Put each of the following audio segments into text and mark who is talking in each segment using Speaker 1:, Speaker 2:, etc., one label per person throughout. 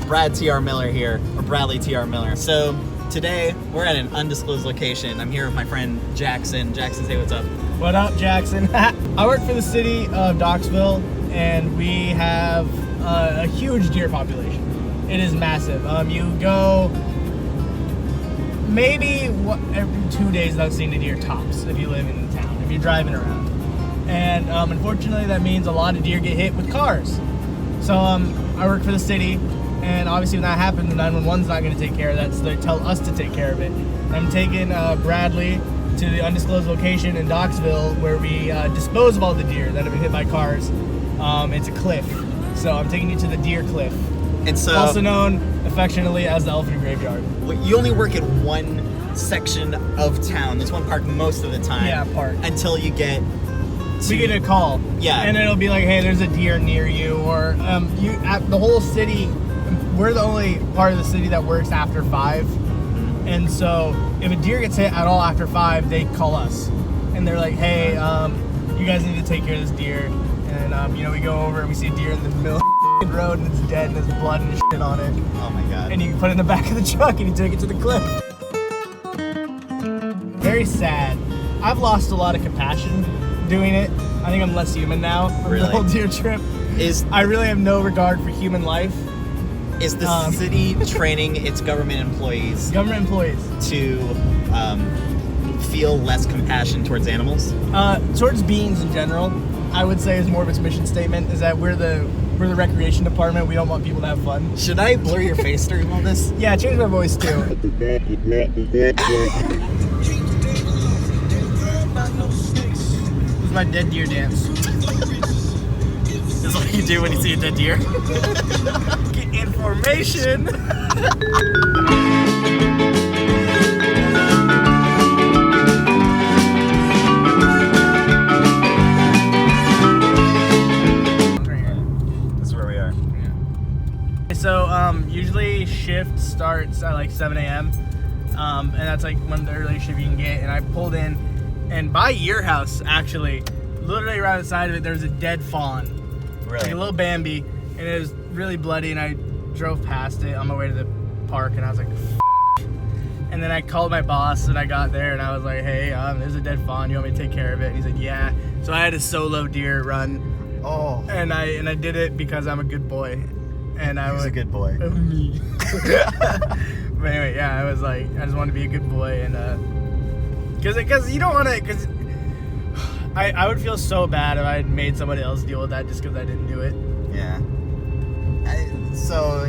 Speaker 1: Brad T.R. Miller here, or Bradley T.R. Miller. So today we're at an undisclosed location. I'm here with my friend Jackson. Jackson, say what's up.
Speaker 2: What up, Jackson? I work for the city of Docksville, and we have a huge deer population. It is massive. You go maybe every 2 days without seeing a deer tops if you live in the town, if you're driving around. And unfortunately, that means a lot of deer get hit with cars. So I work for the city, and obviously when that happens, the 911's not going to take care of that, so they tell us to take care of it. I'm taking Bradley to the undisclosed location in Docksville where we dispose of all the deer that have been hit by cars. It's a cliff, so I'm taking you to the deer cliff,
Speaker 1: And so,
Speaker 2: also known affectionately as the elephant graveyard.
Speaker 1: you only work at one section of town. There's one park most of the time.
Speaker 2: Yeah, park.
Speaker 1: Until you get
Speaker 2: We get a call,
Speaker 1: Yeah.
Speaker 2: and it'll be like, hey, there's a deer near you, or you at the whole city. We're the only part of the city that works after 5, and so if a deer gets hit at all after 5, they call us, and they're like, hey, you guys need to take care of this deer, and we go over and we see a deer in the middle of the road, and it's dead, and there's blood and shit on it,
Speaker 1: Oh my god.
Speaker 2: and you put it in the back of the truck, and you take it to the cliff. Very sad. I've lost a lot of compassion doing it. I think I'm less human now from
Speaker 1: Really?
Speaker 2: the whole deer trip.
Speaker 1: I
Speaker 2: I really have no regard for human life.
Speaker 1: Is the city training its government employees
Speaker 2: Government employees.
Speaker 1: to feel less compassion towards animals?
Speaker 2: Towards beings in general, I would say is more of its mission statement, is that we're the recreation department. We don't want people to have fun.
Speaker 1: Should I blur your face during all this?
Speaker 2: Yeah, change my voice too. This is my dead deer dance.
Speaker 1: That's what you do when you see a dead deer.
Speaker 2: Get information.
Speaker 1: This is where we are.
Speaker 2: So usually shift starts at like 7 a.m. And that's like one of the earliest shift you can get. And I pulled in, and by your house, actually, literally right on the side of it, there's a dead fawn.
Speaker 1: Really?
Speaker 2: Like a little Bambi, and it was really bloody, and I drove past it on my way to the park, and I was like, F***. And then I called my boss, and I got there, and I was like, hey, there's a dead fawn, you want me to take care of it? And he said, yeah. So I had a solo deer run,
Speaker 1: Oh.
Speaker 2: and I did it because I'm a good boy. And I was
Speaker 1: a good boy.
Speaker 2: me. But anyway, yeah, I was like, I just want to be a good boy, and because you don't want to, because I would feel so bad if I had made somebody else deal with that just because I didn't do it.
Speaker 1: Yeah. So,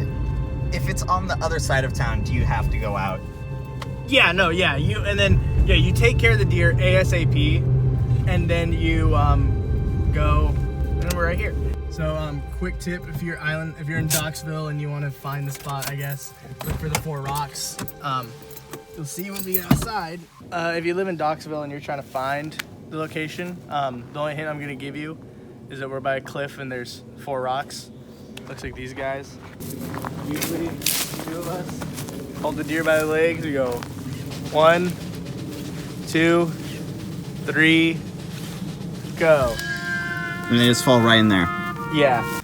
Speaker 1: if it's on the other side of town, do you have to go out?
Speaker 2: Yeah, no, yeah, you take care of the deer ASAP, and then you go, and then we're right here. So, quick tip, if you're in Docksville and you want to find the spot, I guess, look for the 4 rocks. You'll see when we get outside. If you live in Docksville and you're trying to find the location, the only hint I'm gonna give you is that we're by a cliff and there's 4 rocks. Looks like these guys. Usually, the 2 of us hold the deer by the legs. We go 1, 2, 3, go.
Speaker 1: And they just fall right in there.
Speaker 2: Yeah.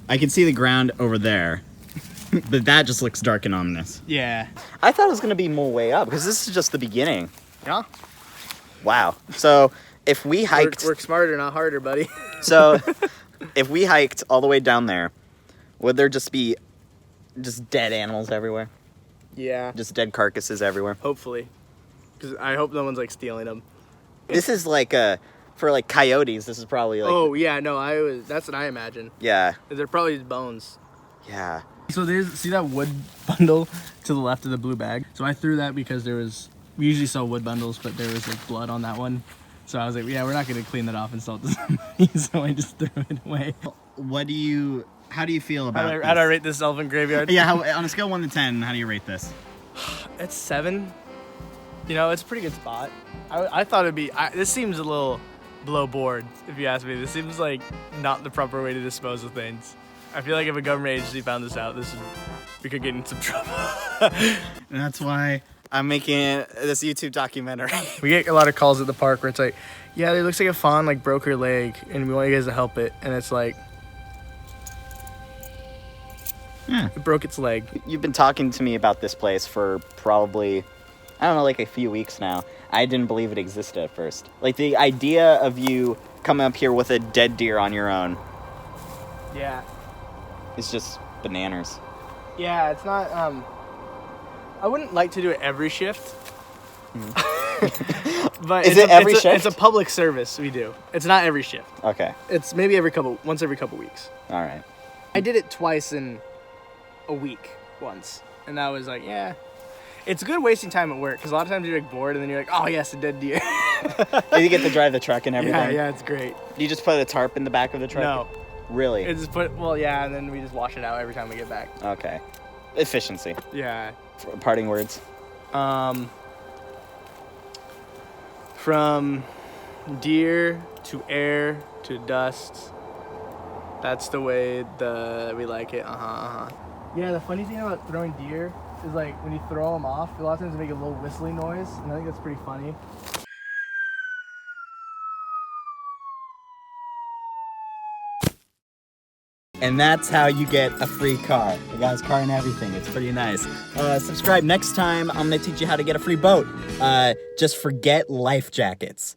Speaker 1: I can see the ground over there, but that just looks dark and ominous.
Speaker 2: Yeah.
Speaker 1: I thought it was going to be more way up, because this is just the beginning.
Speaker 2: Yeah.
Speaker 1: Wow. So, if we hiked...
Speaker 2: Work smarter, not harder, buddy.
Speaker 1: So, if we hiked all the way down there, would there just be just dead animals everywhere?
Speaker 2: Yeah.
Speaker 1: Just dead carcasses everywhere?
Speaker 2: Hopefully. Because I hope no one's, like, stealing them.
Speaker 1: This is like for like coyotes, this is probably like...
Speaker 2: Oh, yeah, no, that's what I imagine.
Speaker 1: Yeah.
Speaker 2: They're probably bones.
Speaker 1: Yeah.
Speaker 2: So see that wood bundle to the left of the blue bag? So I threw that because we usually sell wood bundles, but there was like blood on that one. So I was like, yeah, we're not going to clean that off and sell it to somebody, so I just threw it away.
Speaker 1: How do you feel about this?
Speaker 2: How do I rate this elephant graveyard?
Speaker 1: Yeah, on a scale of 1 to 10, how do you rate this?
Speaker 2: It's 7. It's a pretty good spot. I thought it'd be, this seems a little below board, if you ask me. This seems like not the proper way to dispose of things. I feel like if a government agency found this out, we could get in some trouble.
Speaker 1: And that's why I'm making this YouTube documentary.
Speaker 2: We get a lot of calls at the park where it's like, yeah, it looks like a fawn like broke her leg, and we want you guys to help it. And it's like,
Speaker 1: Yeah.
Speaker 2: It broke its leg.
Speaker 1: You've been talking to me about this place for probably, I don't know, like a few weeks now. I didn't believe it existed at first. Like the idea of you coming up here with a dead deer on your own
Speaker 2: Yeah.
Speaker 1: is just bananas.
Speaker 2: Yeah, it's not, I wouldn't like to do it every shift. But
Speaker 1: Is it every shift?
Speaker 2: It's a public service we do. It's not every shift.
Speaker 1: Okay.
Speaker 2: It's maybe once every couple weeks.
Speaker 1: All right.
Speaker 2: I did it twice in a week once. And that was like, yeah. It's good wasting time at work because a lot of times you're like bored and then you're like, oh yes, a dead deer.
Speaker 1: Did you get to drive the truck and everything?
Speaker 2: Yeah, it's great.
Speaker 1: Do you just put a tarp in the back of the truck?
Speaker 2: No.
Speaker 1: Really?
Speaker 2: It's just and then we just wash it out every time we get back.
Speaker 1: Okay. Efficiency.
Speaker 2: Yeah.
Speaker 1: Parting words.
Speaker 2: From deer to air to dust. That's the way we like it. Yeah, the funny thing about throwing deer is like when you throw them off, a lot of times they make a little whistling noise, and I think that's pretty funny.
Speaker 1: And that's how you get a free car. The guy's car and everything. It's pretty nice. Subscribe. Next time, I'm going to teach you how to get a free boat. Just forget life jackets.